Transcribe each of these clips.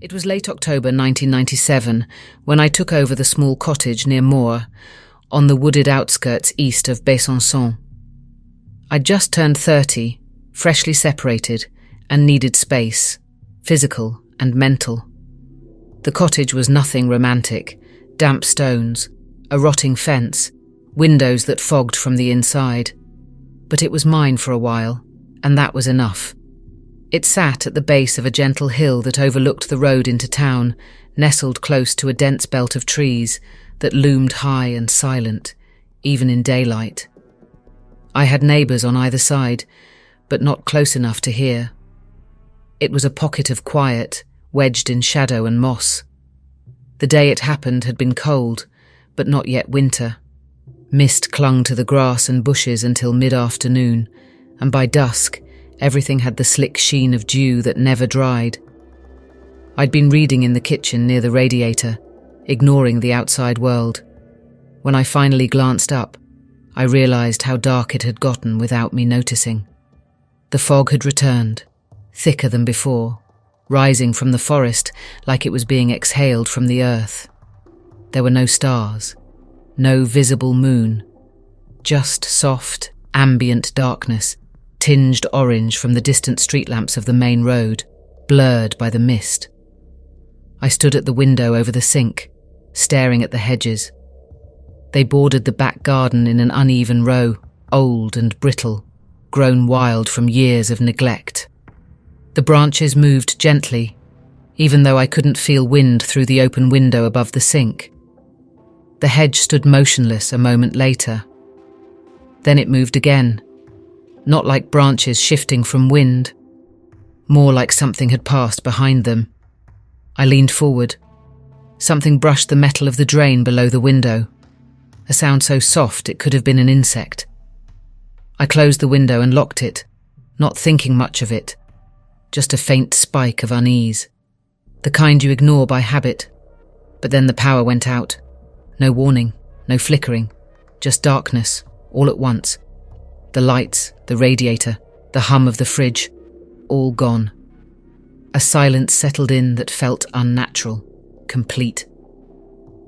It was late October 1997 when I took over the small cottage near Moor, on the wooded outskirts east of Besançon. I'd just turned 30, freshly separated, and needed space, physical and mental. The cottage was nothing romantic: damp stones, a rotting fence, windows that fogged from the inside. But it was mine for a while, and that was enough. It sat at the base of a gentle hill that overlooked the road into town, nestled close to a dense belt of trees that loomed high and silent, even in daylight. I had neighbours on either side, but not close enough to hear. It was a pocket of quiet, wedged in shadow and moss. The day it happened had been cold, but not yet winter. Mist clung to the grass and bushes until mid-afternoon, and by dusk, everything had the slick sheen of dew that never dried. I'd been reading in the kitchen near the radiator, ignoring the outside world. When I finally glanced up, I realised how dark it had gotten without me noticing. The fog had returned, thicker than before, rising from the forest like it was being exhaled from the earth. There were no stars, no visible moon, just soft, ambient darkness, tinged orange from the distant street lamps of the main road, blurred by the mist. I stood at the window over the sink, staring at the hedges. They bordered the back garden in an uneven row, old and brittle, grown wild from years of neglect. The branches moved gently, even though I couldn't feel wind through the open window above the sink. The hedge stood motionless a moment later. Then it moved again, not like branches shifting from wind, more like something had passed behind them. I leaned forward. Something brushed the metal of the drain below the window, a sound so soft it could have been an insect. I closed the window and locked it, not thinking much of it, just a faint spike of unease, the kind you ignore by habit. But then the power went out. No warning, no flickering, just darkness, all at once. The lights, the radiator, the hum of the fridge, all gone. A silence settled in that felt unnatural, complete.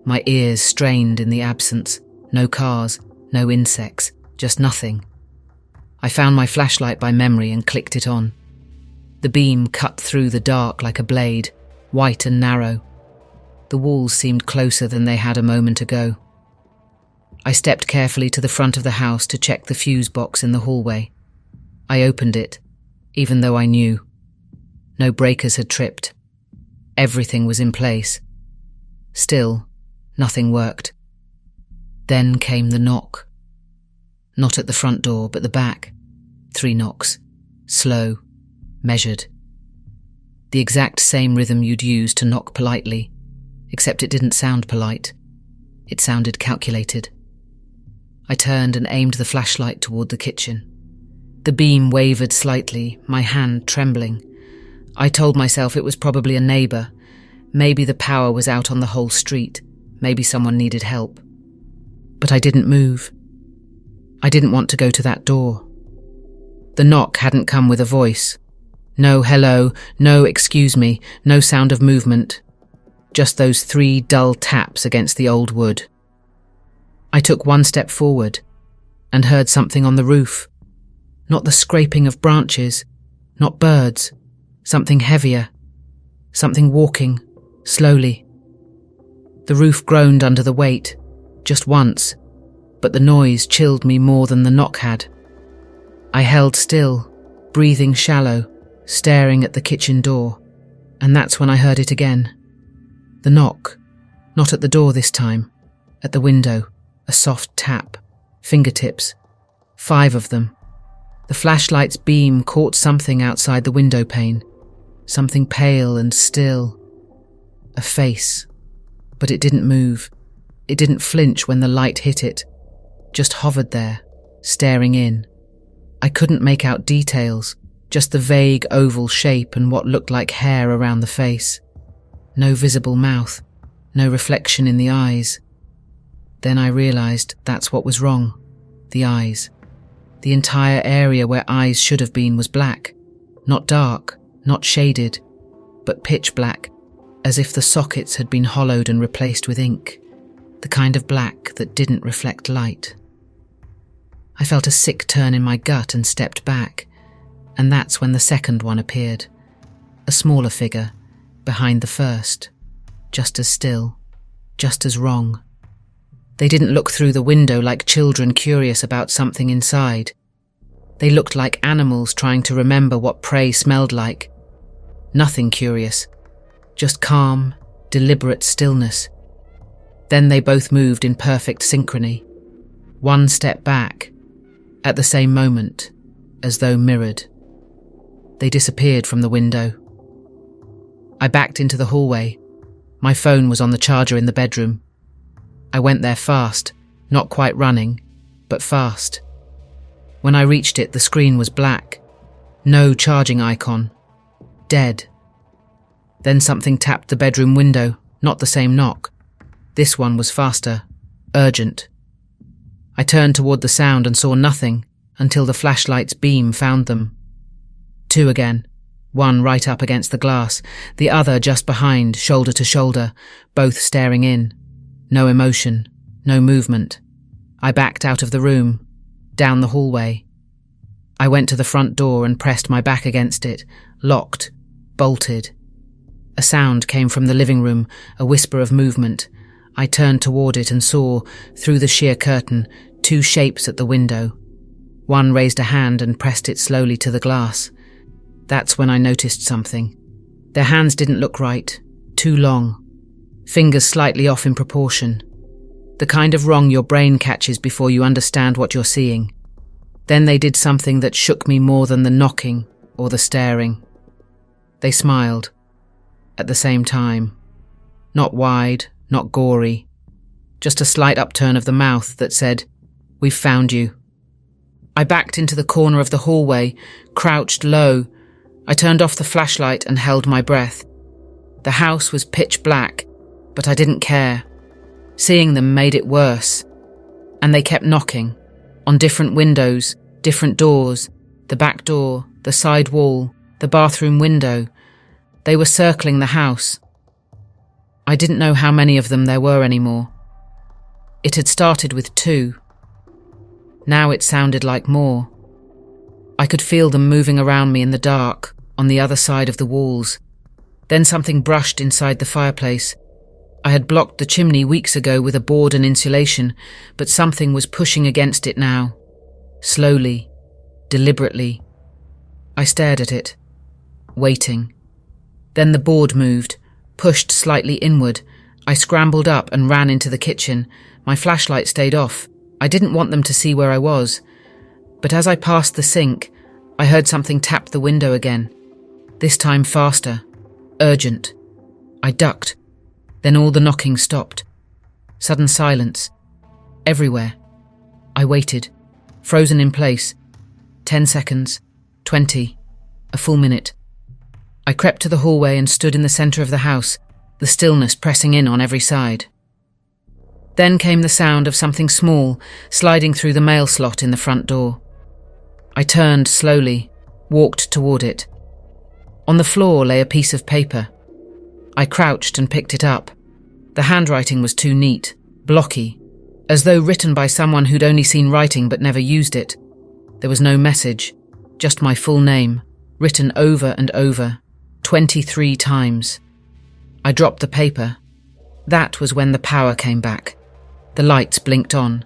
My ears strained in the absence. No cars, no insects, just nothing. I found my flashlight by memory and clicked it on. The beam cut through the dark like a blade, white and narrow. The walls seemed closer than they had a moment ago. I stepped carefully to the front of the house to check the fuse box in the hallway. I opened it, even though I knew. No breakers had tripped. Everything was in place. Still, nothing worked. Then came the knock. Not at the front door, but the back. 3 knocks. Slow, measured. The exact same rhythm you'd use to knock politely, except it didn't sound polite. It sounded calculated. I turned and aimed the flashlight toward the kitchen. The beam wavered slightly, my hand trembling. I told myself it was probably a neighbour. Maybe the power was out on the whole street. Maybe someone needed help. But I didn't move. I didn't want to go to that door. The knock hadn't come with a voice. No hello, no excuse me, no sound of movement. Just those 3 dull taps against the old wood. I took 1 step forward and heard something on the roof. Not the scraping of branches, not birds, something heavier, something walking, slowly. The roof groaned under the weight, just once, but the noise chilled me more than the knock had. I held still, breathing shallow, staring at the kitchen door, and that's when I heard it again. The knock, not at the door this time, at the window, a soft tap, fingertips, 5 of them. The flashlight's beam caught something outside the window pane, something pale and still. A face, but it didn't move. It didn't flinch when the light hit it, just hovered there, staring in. I couldn't make out details, just the vague oval shape and what looked like hair around the face. No visible mouth, no reflection in the eyes. Then I realised that's what was wrong. The eyes. The entire area where eyes should have been was black. Not dark, not shaded, but pitch black, as if the sockets had been hollowed and replaced with ink, the kind of black that didn't reflect light. I felt a sick turn in my gut and stepped back, and that's when the second one appeared, a smaller figure, behind the first, just as still, just as wrong. They didn't look through the window like children curious about something inside. They looked like animals trying to remember what prey smelled like. Nothing curious, just calm, deliberate stillness. Then they both moved in perfect synchrony, one step back, at the same moment, as though mirrored. They disappeared from the window. I backed into the hallway. My phone was on the charger in the bedroom. I went there fast, not quite running, but fast. When I reached it, the screen was black. No charging icon. Dead. Then something tapped the bedroom window, not the same knock. This one was faster, urgent. I turned toward the sound and saw nothing until the flashlight's beam found them. Two again, one right up against the glass, the other just behind, shoulder to shoulder, both staring in. No emotion, no movement. I backed out of the room, down the hallway. I went to the front door and pressed my back against it, locked, bolted. A sound came from the living room, a whisper of movement. I turned toward it and saw, through the sheer curtain, two shapes at the window. One raised a hand and pressed it slowly to the glass. That's when I noticed something. Their hands didn't look right, too long. Fingers slightly off in proportion. The kind of wrong your brain catches before you understand what you're seeing. Then they did something that shook me more than the knocking or the staring. They smiled. At the same time. Not wide, not gory. Just a slight upturn of the mouth that said, "We've found you." I backed into the corner of the hallway, crouched low. I turned off the flashlight and held my breath. The house was pitch black, but I didn't care. Seeing them made it worse. And they kept knocking, on different windows, different doors, the back door, the side wall, the bathroom window. They were circling the house. I didn't know how many of them there were anymore. It had started with 2. Now it sounded like more. I could feel them moving around me in the dark, on the other side of the walls. Then something brushed inside the fireplace. I had blocked the chimney weeks ago with a board and insulation, but something was pushing against it now. Slowly, deliberately. I stared at it, waiting. Then the board moved, pushed slightly inward. I scrambled up and ran into the kitchen. My flashlight stayed off. I didn't want them to see where I was. But as I passed the sink, I heard something tap the window again. This time faster, urgent. I ducked. Then all the knocking stopped. Sudden silence. Everywhere. I waited, frozen in place. 10 seconds, 20, a full minute. I crept to the hallway and stood in the centre of the house, the stillness pressing in on every side. Then came the sound of something small sliding through the mail slot in the front door. I turned slowly, walked toward it. On the floor lay a piece of paper. I crouched and picked it up. The handwriting was too neat, blocky, as though written by someone who'd only seen writing but never used it. There was no message, just my full name, written over and over, 23 times. I dropped the paper. That was when the power came back. The lights blinked on.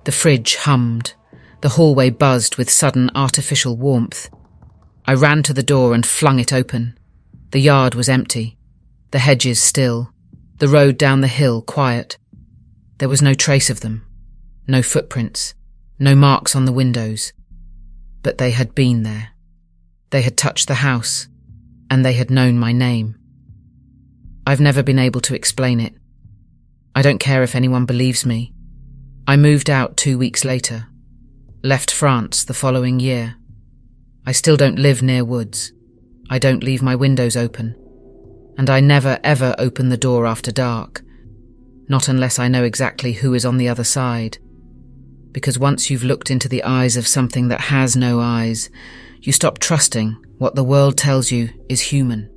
The fridge hummed. The hallway buzzed with sudden artificial warmth. I ran to the door and flung it open. The yard was empty. The hedges still. The road down the hill quiet. There was no trace of them. No footprints. No marks on the windows. But they had been there. They had touched the house. And they had known my name. I've never been able to explain it. I don't care if anyone believes me. I moved out 2 weeks later. Left France the following year. I still don't live near woods. I don't leave my windows open. And I never ever open the door after dark. Not unless I know exactly who is on the other side. Because once you've looked into the eyes of something that has no eyes, you stop trusting what the world tells you is human.